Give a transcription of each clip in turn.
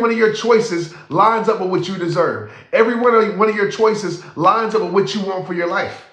one of your choices lines up with what you deserve. Every one of your choices lines up with what you want for your life.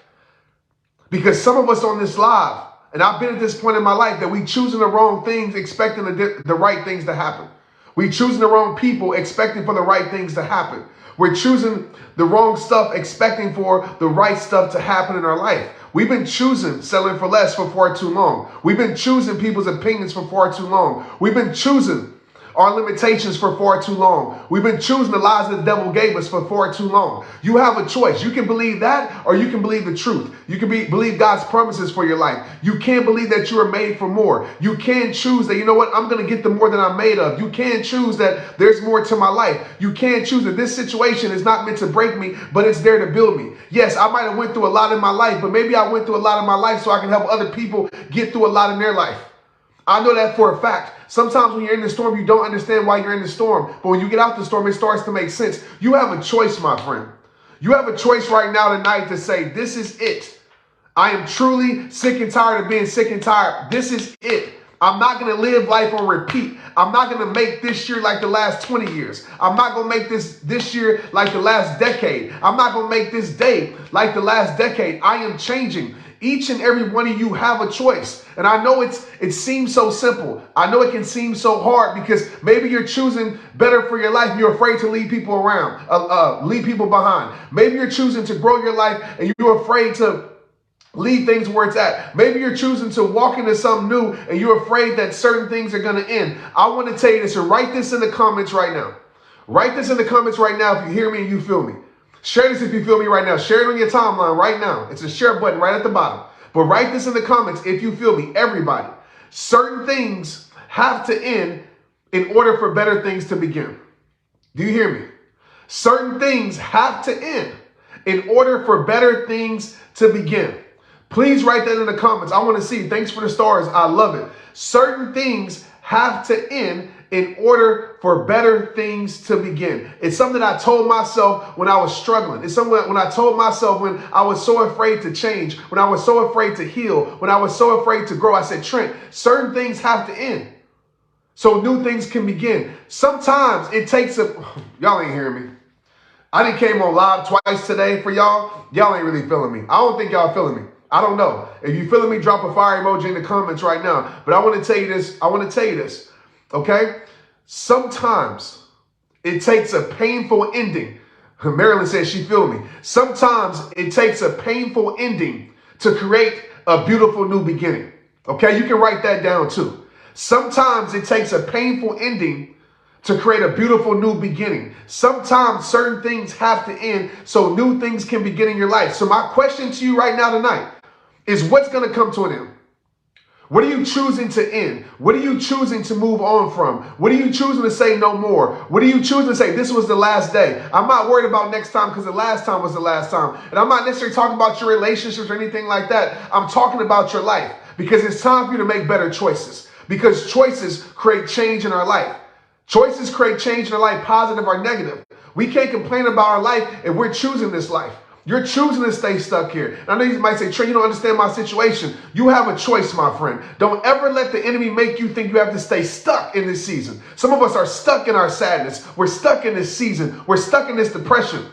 Because some of us on this live, and I've been at this point in my life, that we choosing the wrong things, expecting the right things to happen. We choosing the wrong people, expecting for the right things to happen. We're choosing the wrong stuff, expecting for the right stuff to happen in our life. We've been choosing selling for less for far too long. We've been choosing people's opinions for far too long. We've been choosing our limitations for far too long. We've been choosing the lies that the devil gave us for far too long. You have a choice. You can believe that, or you can believe the truth. You can believe God's promises for your life. You can believe that you are made for more. You can choose that, you know what, I'm going to get the more than I'm made of. You can choose that there's more to my life. You can choose that this situation is not meant to break me, but it's there to build me. Yes, I might have went through a lot in my life, but maybe I went through a lot in my life so I can help other people get through a lot in their life. I know that for a fact. Sometimes when you're in the storm, you don't understand why you're in the storm. But when you get out the storm, it starts to make sense. You have a choice, my friend. You have a choice right now tonight to say, this is it. I am truly sick and tired of being sick and tired. This is it. I'm not going to live life on repeat. I'm not going to make this year like the last 20 years. I'm not going to make this year like the last decade. I'm not going to make this day like the last decade. I am changing. Each and every one of you have a choice. And I know it seems so simple. I know it can seem so hard because maybe you're choosing better for your life and you're afraid to leave people around, leave people behind. Maybe you're choosing to grow your life and you're afraid to leave things where it's at. Maybe you're choosing to walk into something new and you're afraid that certain things are going to end. I want to tell you this, and write this in the comments right now. Write this in the comments right now if you hear me and you feel me. Share this if you feel me right now. Share it on your timeline right now. It's a share button right at the bottom. But write this in the comments if you feel me. Everybody. Certain things have to end in order for better things to begin. Do you hear me? Certain things have to end in order for better things to begin. Please write that in the comments. I want to see. Thanks for the stars. I love it. Certain things have to end in order for better things to begin. It's something I told myself when I was struggling. It's something when I told myself when I was so afraid to change, when I was so afraid to heal, when I was so afraid to grow. I said, Trent, certain things have to end so new things can begin. Sometimes it takes y'all ain't hearing me. I done came on live twice today for y'all. Y'all ain't really feeling me. I don't think y'all feeling me. I don't know. If you feeling me, drop a fire emoji in the comments right now. But I want to tell you this. Okay? Sometimes it takes a painful ending. Marilyn says she feel me. Sometimes it takes a painful ending to create a beautiful new beginning. Okay? You can write that down too. Sometimes it takes a painful ending to create a beautiful new beginning. Sometimes certain things have to end so new things can begin in your life. So my question to you right now tonight is, what's going to come to an end? What are you choosing to end? What are you choosing to move on from? What are you choosing to say no more? What are you choosing to say this was the last day? I'm not worried about next time because the last time was the last time. And I'm not necessarily talking about your relationships or anything like that. I'm talking about your life because it's time for you to make better choices, because choices create change in our life. Choices create change in our life, positive or negative. We can't complain about our life if we're choosing this life. You're choosing to stay stuck here. And I know you might say, Trent, you don't understand my situation. You have a choice, my friend. Don't ever let the enemy make you think you have to stay stuck in this season. Some of us are stuck in our sadness. We're stuck in this season. We're stuck in this depression.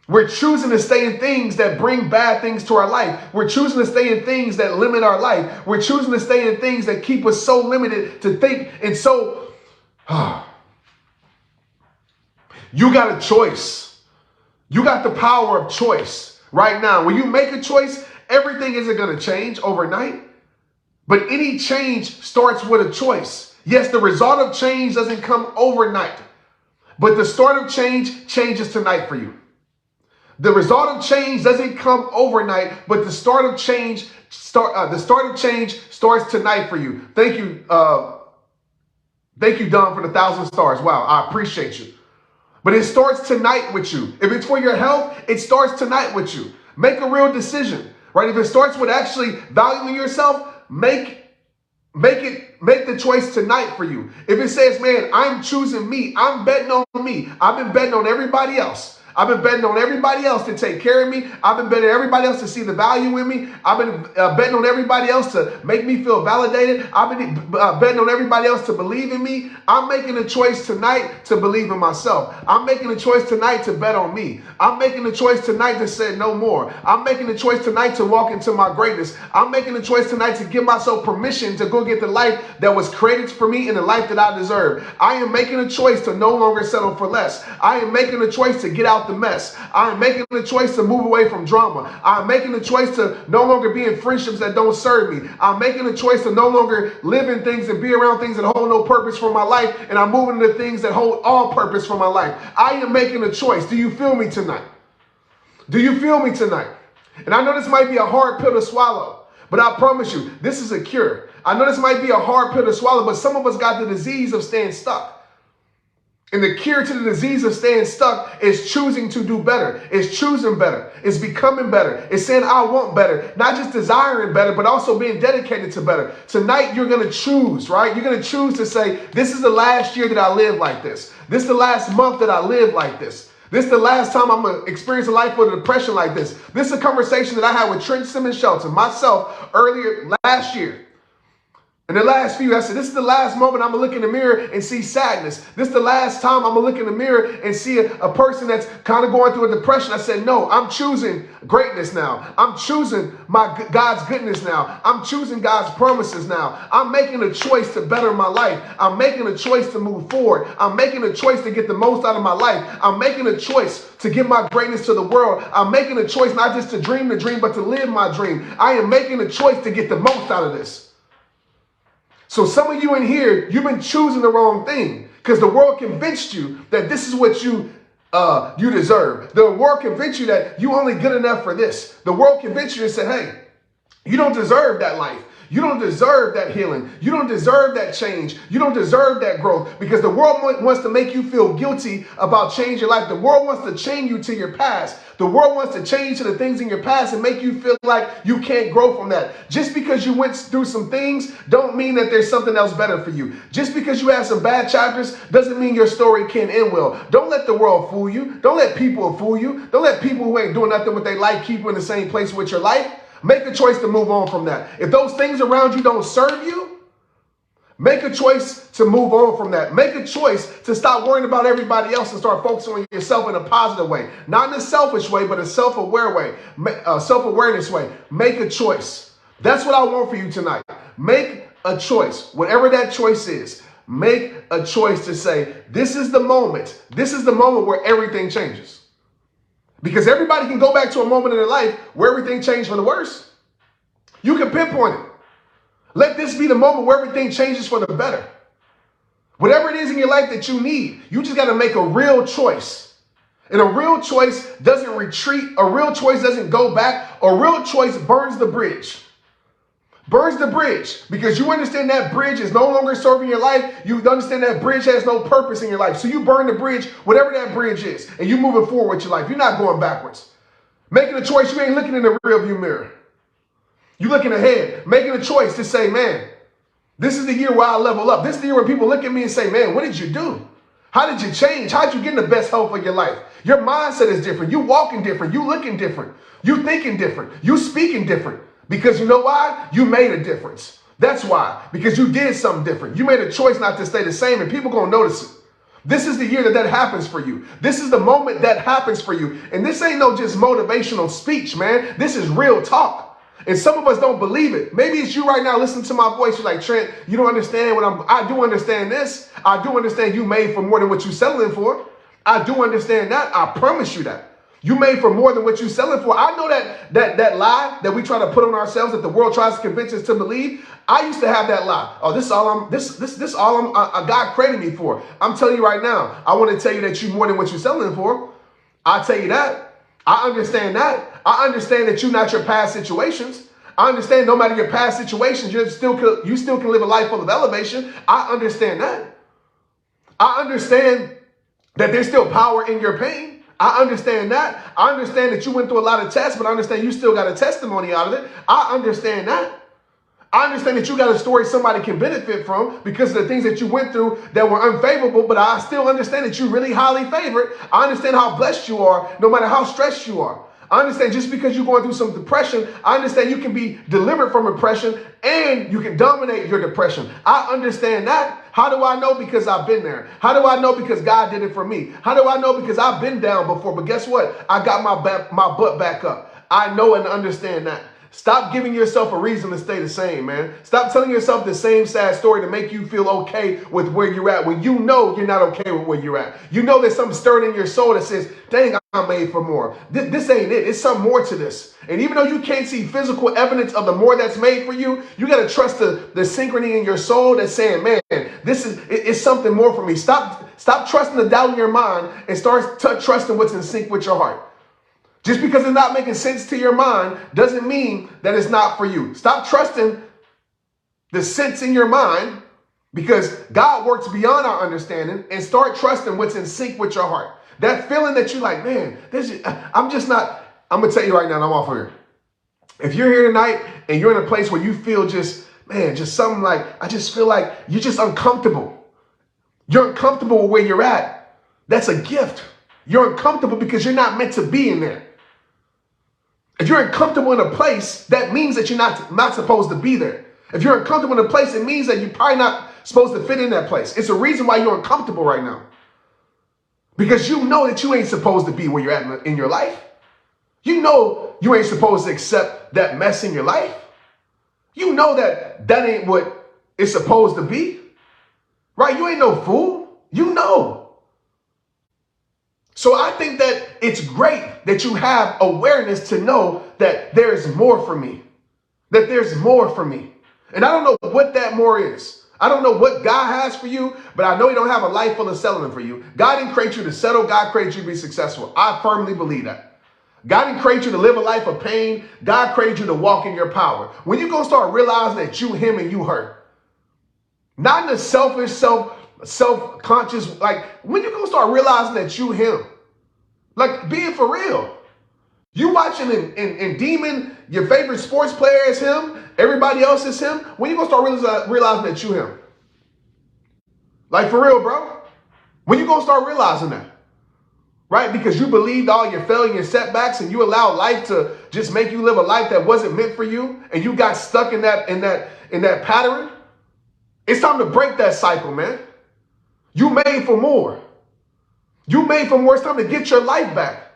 We're choosing to stay in things that bring bad things to our life. We're choosing to stay in things that limit our life. We're choosing to stay in things that keep us so limited to think. And so, you got a choice. You got the power of choice right now. When you make a choice, everything isn't going to change overnight. But any change starts with a choice. Yes, the result of change doesn't come overnight. But the start of change changes tonight for you. The result of change doesn't come overnight, but the start of change starts tonight for you. Thank you, Don, for the 1,000 stars. Wow, I appreciate you. But it starts tonight with you. If it's for your health, it starts tonight with you. Make a real decision, right? If it starts with actually valuing yourself, make the choice tonight for you. If it says, man, I'm choosing me, I'm betting on me, I've been betting on everybody else. I've been betting on everybody else to take care of me. I've been betting on everybody else to see the value in me. I've been betting on everybody else to make me feel validated. I've been betting on everybody else to believe in me. I'm making a choice tonight to believe in myself. I'm making a choice tonight to bet on me. I'm making a choice tonight to say no more. I'm making a choice tonight to walk into my greatness. I'm making a choice tonight to give myself permission to go get the life that was created for me and the life that I deserve. I am making a choice to no longer settle for less. I am making a choice to get out the mess. I am making a choice to move away from drama. I'm making a choice to no longer be in friendships that don't serve me. I'm making a choice to no longer live in things and be around things that hold no purpose for my life, and I'm moving into things that hold all purpose for my life. I am making a choice. Do you feel me tonight? Do you feel me tonight? And I know this might be a hard pill to swallow, but I promise you, this is a cure. I know this might be a hard pill to swallow, but some of us got the disease of staying stuck. And the cure to the disease of staying stuck is choosing to do better. It's choosing better. It's becoming better. It's saying, I want better. Not just desiring better, but also being dedicated to better. Tonight, you're going to choose, right? You're going to choose to say, this is the last year that I live like this. This is the last month that I live like this. This is the last time I'm going to experience a life with a depression like this. This is a conversation that I had with Trent Shelton, myself, earlier last year. In the last few, I said, this is the last moment I'm going to look in the mirror and see sadness. This is the last time I'm going to look in the mirror and see a person that's kind of going through a depression. I said, no, I'm choosing greatness now. I'm choosing God's goodness now. I'm choosing God's promises now. I'm making a choice to better my life. I'm making a choice to move forward. I'm making a choice to get the most out of my life. I'm making a choice to give my greatness to the world. I'm making a choice not just to dream the dream, but to live my dream. I am making a choice to get the most out of this. So some of you in here, you've been choosing the wrong thing because the world convinced you that this is what you deserve. The world convinced you that you only good enough for this. The world convinced you and said, hey, you don't deserve that life. You don't deserve that healing. You don't deserve that change. You don't deserve that growth because the world wants to make you feel guilty about changing your life. The world wants to chain you to your past. The world wants to change to the things in your past and make you feel like you can't grow from that. Just because you went through some things don't mean that there's something else better for you. Just because you had some bad chapters doesn't mean your story can't end well. Don't let the world fool you. Don't let people fool you. Don't let people who ain't doing nothing with their life keep you in the same place with your life. Make a choice to move on from that. If those things around you don't serve you, make a choice to move on from that. Make a choice to stop worrying about everybody else and start focusing on yourself in a positive way. Not in a selfish way, but a self-aware way, self-awareness way. Make a choice. That's what I want for you tonight. Make a choice. Whatever that choice is, make a choice to say, this is the moment. This is the moment where everything changes. Because everybody can go back to a moment in their life where everything changed for the worse. You can pinpoint it. Let this be the moment where everything changes for the better. Whatever it is in your life that you need, you just got to make a real choice. And a real choice doesn't retreat. A real choice doesn't go back. A real choice burns the bridge. Burns the bridge because you understand that bridge is no longer serving your life. You understand that bridge has no purpose in your life. So you burn the bridge, whatever that bridge is, and you moving forward with your life. You're not going backwards. Making a choice, you ain't looking in the rearview mirror. You're looking ahead, making a choice to say, man, this is the year where I level up. This is the year where people look at me and say, man, what did you do? How did you change? How did you get in the best health of your life? Your mindset is different. You walking different. You looking different. You thinking different. You speaking different. Because you know why? You made a difference. That's why. Because you did something different. You made a choice not to stay the same, and people going to notice it. This is the year that happens for you. This is the moment that happens for you. And this ain't no just motivational speech, man. This is real talk. And some of us don't believe it. Maybe it's you right now listening to my voice. You're like, Trent, you don't understand what I do understand this. I do understand you made for more than what you're settling for. I do understand that. I promise you that. You made for more than what you're selling for. I know that lie that we try to put on ourselves that the world tries to convince us to believe. I used to have that lie. Oh, this is all God created me for. I'm telling you right now, I want to tell you that you're more than what you're selling for. I tell you that. I understand that. I understand that you're not your past situations. I understand no matter your past situations, you still can live a life full of elevation. I understand that. I understand that there's still power in your pain. I understand that. I understand that you went through a lot of tests, but I understand you still got a testimony out of it. I understand that. I understand that you got a story somebody can benefit from because of the things that you went through that were unfavorable, but I still understand that you're really highly favored. I understand how blessed you are, no matter how stressed you are. I understand just because you're going through some depression, I understand you can be delivered from depression and you can dominate your depression. I understand that. How do I know? Because I've been there. How do I know? Because God did it for me. How do I know? Because I've been down before, but guess what? I got my butt back up. I know and understand that. Stop giving yourself a reason to stay the same, man. Stop telling yourself the same sad story to make you feel okay with where you're at when you know you're not okay with where you're at. You know there's something stirring in your soul that says, dang, I'm made for more. This ain't it. It's something more to this. And even though you can't see physical evidence of the more that's made for you, you got to trust the synchrony in your soul that's saying, man, it's something more for me. Stop trusting the doubt in your mind and start trusting what's in sync with your heart. Just because it's not making sense to your mind doesn't mean that it's not for you. Stop trusting the sense in your mind because God works beyond our understanding, and start trusting what's in sync with your heart. That feeling that you're like, man, I'm just not, I'm going to tell you right now, and I'm off of here. If you're here tonight and you're in a place where you feel just something like, I just feel like you're just uncomfortable. You're uncomfortable with where you're at. That's a gift. You're uncomfortable because you're not meant to be in there. If you're uncomfortable in a place, that means that you're not supposed to be there. If you're uncomfortable in a place, it means that you're probably not supposed to fit in that place. It's a reason why you're uncomfortable right now. Because you know that you ain't supposed to be where you're at in your life. You know you ain't supposed to accept that mess in your life. You know that ain't what it's supposed to be. Right? You ain't no fool. You know. So I think that it's great that you have awareness to know that there's more for me. That there's more for me. And I don't know what that more is. I don't know what God has for you, but I know He don't have a life full of settling for you. God didn't create you to settle. God created you to be successful. I firmly believe that. God didn't create you to live a life of pain. God created you to walk in your power. When you're going to start realizing that you him and you her, not in a selfish, self-conscious, like when you're going to start realizing that you him, like being for real. You watching and deeming your favorite sports player is him, everybody else is him. When you going to start realizing that you him? Like for real, bro. When you going to start realizing that? Right? Because you believed all your failure and setbacks and you allowed life to just make you live a life that wasn't meant for you, and you got stuck in that pattern. It's time to break that cycle, man. You made for more. You made for more. It's time to get your life back.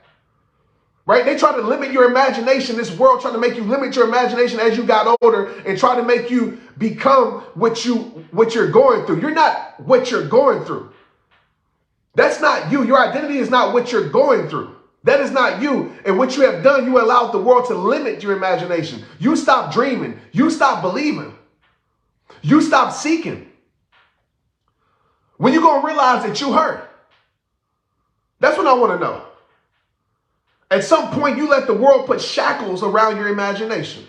Right? They try to limit your imagination. This world trying to make you limit your imagination as you got older and try to make you become what you're going through. You're not what you're going through. That's not you. Your identity is not what you're going through. That is not you. And what you have done, you allowed the world to limit your imagination. You stop dreaming. You stop believing. You stop seeking. When you going to realize that you hurt? That's what I want to know. At some point, you let the world put shackles around your imagination.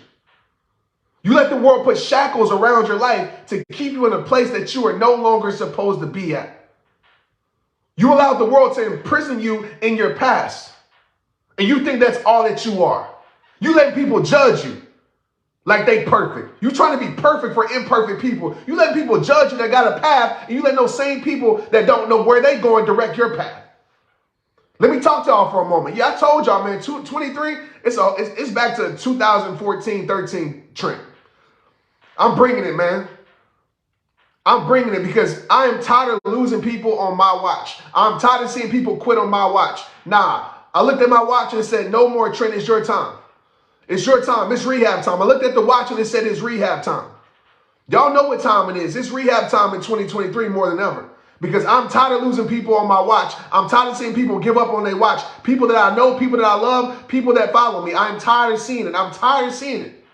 You let the world put shackles around your life to keep you in a place that you are no longer supposed to be at. You allowed the world to imprison you in your past. And you think that's all that you are. You let people judge you like they perfect. You trying to be perfect for imperfect people. You let people judge you that got a path, and you let those same people that don't know where they going direct your path. Let me talk to y'all for a moment. Yeah, I told y'all, man, 23, it's back to 2014-13 Trent. I'm bringing it, man. I'm bringing it because I am tired of losing people on my watch. I'm tired of seeing people quit on my watch. Nah, I looked at my watch and said, no more, Trent, it's your time. It's your time. It's rehab time. I looked at the watch and it said it's rehab time. Y'all know what time it is. It's rehab time in 2023 more than ever. Because I'm tired of losing people on my watch. I'm tired of seeing people give up on their watch. People that I know, people that I love, people that follow me. I'm tired of seeing it. I'm tired of seeing it.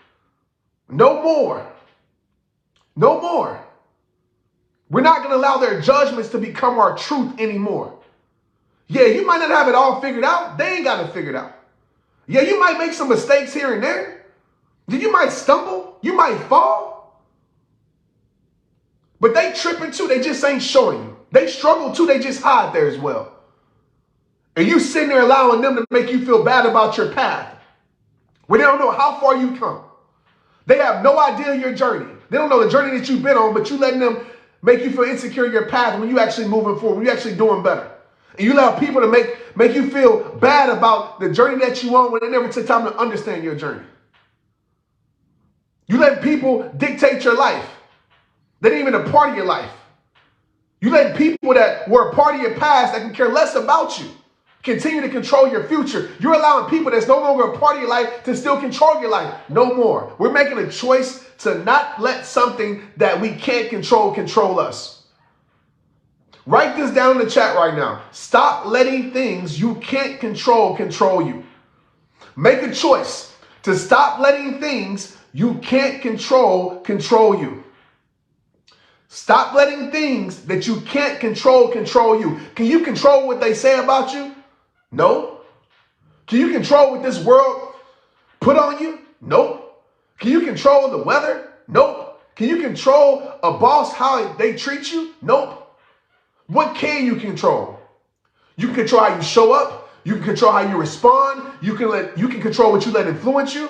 No more. No more. We're not going to allow their judgments to become our truth anymore. Yeah, you might not have it all figured out. They ain't got it figured out. Yeah, you might make some mistakes here and there. You might stumble. You might fall. But they tripping too. They just ain't showing you. They struggle too. They just hide there as well. And you sitting there allowing them to make you feel bad about your path when they don't know how far you come. They have no idea your journey. They don't know the journey that you've been on, but you letting them make you feel insecure in your path when you actually moving forward, when you actually doing better. And you allow people to make you feel bad about the journey that you on when they never took time to understand your journey. You let people dictate your life. They ain't even a part of your life. You let people that were a part of your past that can care less about you continue to control your future. You're allowing people that's no longer a part of your life to still control your life. No more. We're making a choice to not let something that we can't control us. Write this down in the chat right now. Stop letting things you can't control you. Make a choice to stop letting things you can't control you. Stop letting things that you can't control you. Can you control what they say about you? No. Can you control what this world put on you? Nope. Can you control the weather? Nope. Can you control a boss, how they treat you? Nope. What can you control? You can control how you show up. You can control how you respond. You can control what you let influence you.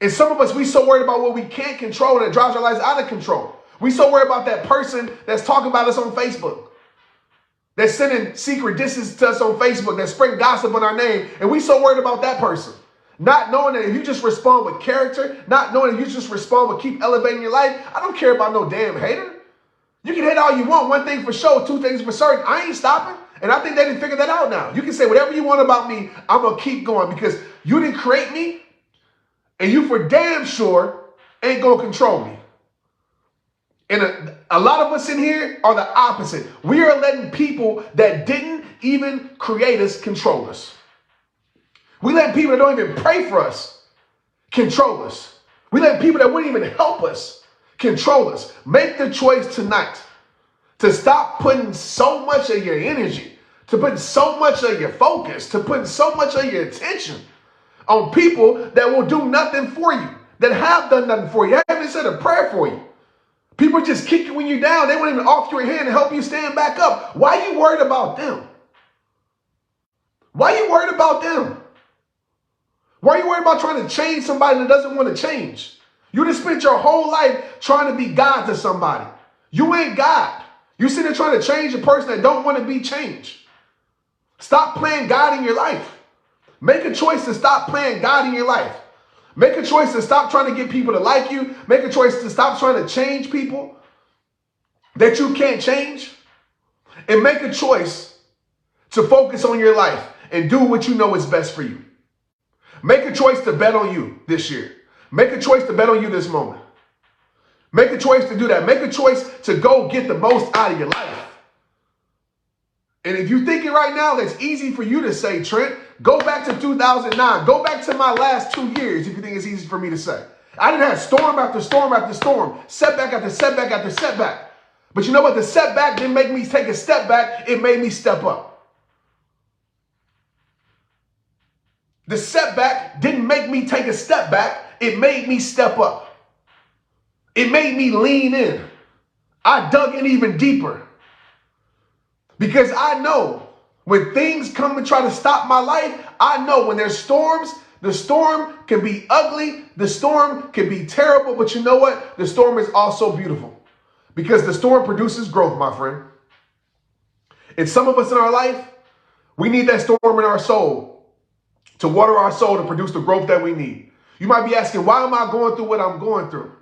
And some of us, we so worried about what we can't control and it drives our lives out of control. We so worried about that person that's talking about us on Facebook, that's sending secret disses to us on Facebook, that's spreading gossip on our name. And we so worried about that person. Not knowing that if you just respond with character, not knowing if you just respond with keep elevating your life, I don't care about no damn hater. You can hate all you want. One thing for sure, two things for certain. I ain't stopping. And I think they didn't figure that out now. You can say whatever you want about me. I'm going to keep going because you didn't create me and you for damn sure ain't going to control me. And a lot of us in here are the opposite. We are letting people that didn't even create us control us. We let people that don't even pray for us control us. We let people that wouldn't even help us control us. Make the choice tonight to stop putting so much of your energy, to put so much of your focus, to put so much of your attention on people that will do nothing for you, that have done nothing for you, that haven't said a prayer for you. People just kick you when you're down. They won't even offer your hand to help you stand back up. Why are you worried about them? Why are you worried about them? Why are you worried about trying to change somebody that doesn't want to change? You just spent your whole life trying to be God to somebody. You ain't God. You sitting there trying to change a person that don't want to be changed. Stop playing God in your life. Make a choice to stop playing God in your life. Make a choice to stop trying to get people to like you. Make a choice to stop trying to change people that you can't change. And make a choice to focus on your life and do what you know is best for you. Make a choice to bet on you this year. Make a choice to bet on you this moment. Make a choice to do that. Make a choice to go get the most out of your life. And if you're thinking right now that's easy for you to say, Trent, go back to 2009. Go back to my last 2 years if you think it's easy for me to say. I didn't have storm after storm after storm, setback after setback after setback. But you know what? The setback didn't make me take a step back. It made me step up. The setback didn't make me take a step back. It made me step up. It made me lean in. I dug in even deeper. Because I know when things come and try to stop my life, I know when there's storms, the storm can be ugly, the storm can be terrible, but you know what? The storm is also beautiful because the storm produces growth, my friend. And some of us in our life, we need that storm in our soul to water our soul to produce the growth that we need. You might be asking, why am I going through what I'm going through?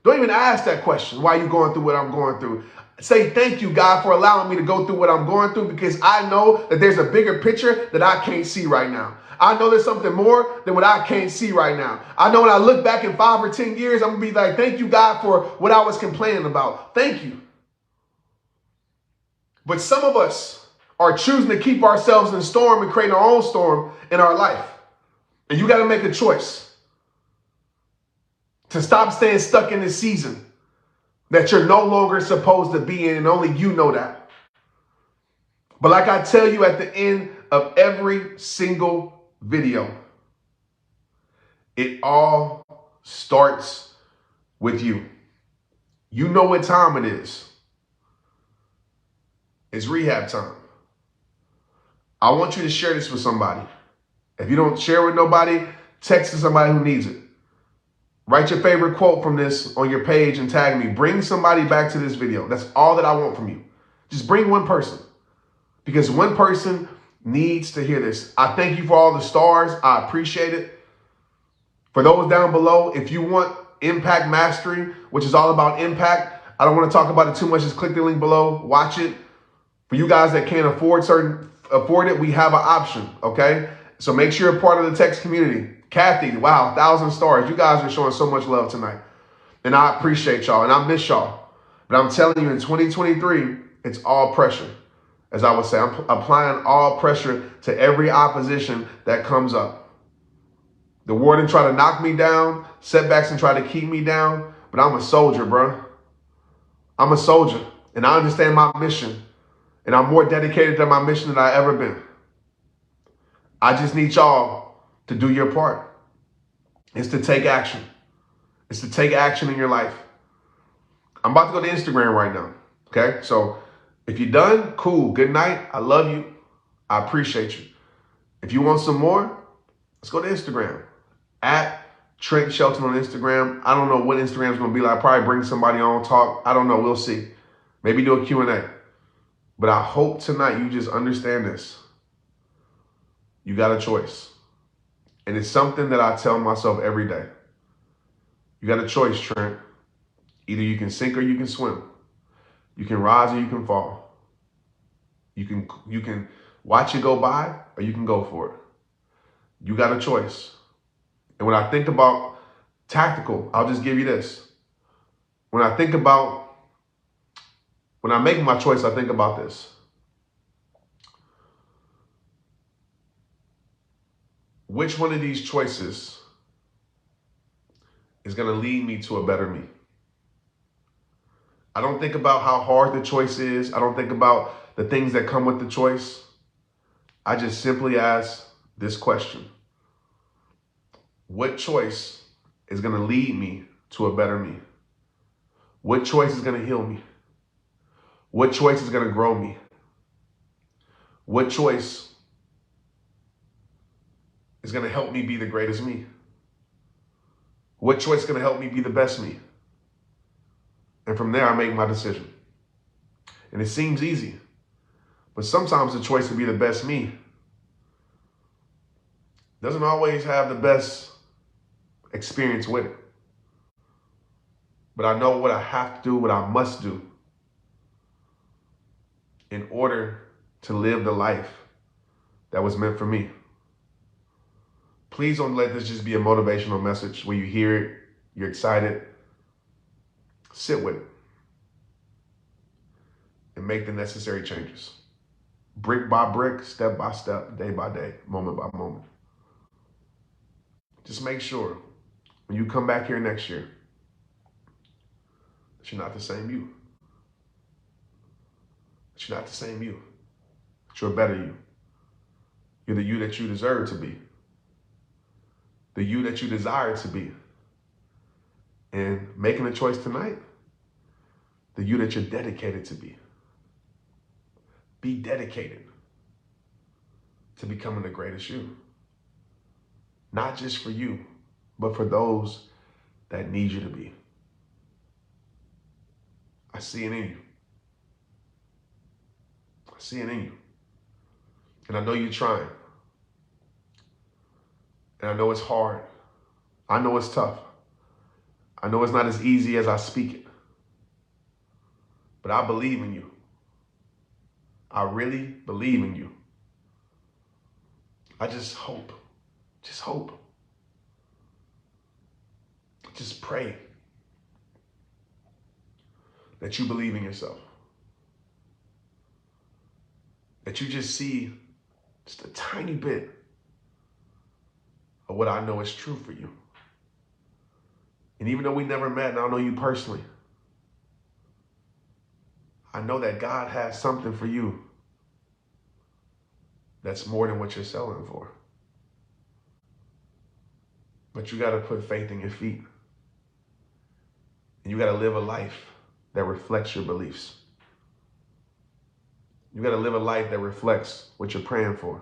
Don't even ask that question. Why are you going through what I'm going through? Say, thank you, God, for allowing me to go through what I'm going through because I know that there's a bigger picture that I can't see right now. I know there's something more than what I can't see right now. I know when I look back in 5 or 10 years, I'm going to be like, thank you, God, for what I was complaining about. Thank you. But some of us are choosing to keep ourselves in a storm and create our own storm in our life. And you got to make a choice to stop staying stuck in this season that you're no longer supposed to be in, and only you know that. But like I tell you at the end of every single video, it all starts with you. You know what time it is. It's rehab time. I want you to share this with somebody. If you don't share with nobody, text to somebody who needs it. Write your favorite quote from this on your page and tag me. Bring somebody back to this video. That's all that I want from you. Just bring one person, because one person needs to hear this. I thank you for all the stars. I appreciate it. For those down below, if you want Impact Mastery, which is all about impact, I don't want to talk about it too much. Just click the link below. Watch it. For you guys that can't afford it, we have an option, okay? So make sure you're part of the text community. Kathy, wow, 1,000 stars. You guys are showing so much love tonight. And I appreciate y'all, and I miss y'all. But I'm telling you, in 2023, it's all pressure. As I would say, I'm applying all pressure to every opposition that comes up. The war didn't try to knock me down, setbacks and try to keep me down, but I'm a soldier, bro. I'm a soldier, and I understand my mission, and I'm more dedicated to my mission than I've ever been. I just need y'all to do your part. It's to take action. It's to take action in your life. I'm about to go to Instagram right now, okay? So if you're done, cool. Good night. I love you. I appreciate you. If you want some more, let's go to Instagram. At Trent Shelton on Instagram. I don't know what Instagram's going to be like. I'll probably bring somebody on, talk. I don't know. We'll see. Maybe do a Q&A. But I hope tonight you just understand this. You got a choice. And it's something that I tell myself every day. You got a choice, Trent. Either you can sink or you can swim. You can rise or you can fall. You can watch it go by or you can go for it. You got a choice. And when I think about tactical, I'll just give you this. When I make my choice, I think about this. Which one of these choices is going to lead me to a better me? I don't think about how hard the choice is. I don't think about the things that come with the choice. I just simply ask this question. What choice is going to lead me to a better me? What choice is going to heal me? What choice is going to grow me? What choice is going to help me be the greatest me? What choice is going to help me be the best me? And from there, I make my decision. And it seems easy, but sometimes the choice to be the best me doesn't always have the best experience with it. But I know what I have to do, what I must do in order to live the life that was meant for me. Please don't let this just be a motivational message where you hear it, you're excited. Sit with it and make the necessary changes. Brick by brick, step by step, day by day, moment by moment. Just make sure when you come back here next year that you're not the same you. That you're not the same you. That you're a better you. You're the you that you deserve to be. The you that you desire to be. And making a choice tonight, the you that you're dedicated to be. Be dedicated to becoming the greatest you. Not just for you, but for those that need you to be. I see it in you. I see it in you. And I know you're trying. And I know it's hard. I know it's tough. I know it's not as easy as I speak it. But I believe in you. I really believe in you. I just hope. Just hope. Just pray that you believe in yourself. That you just see just a tiny bit of what I know is true for you. And even though we never met and I don't know you personally, I know that God has something for you that's more than what you're selling for. But you got to put faith in your feet. And you got to live a life that reflects your beliefs. You got to live a life that reflects what you're praying for.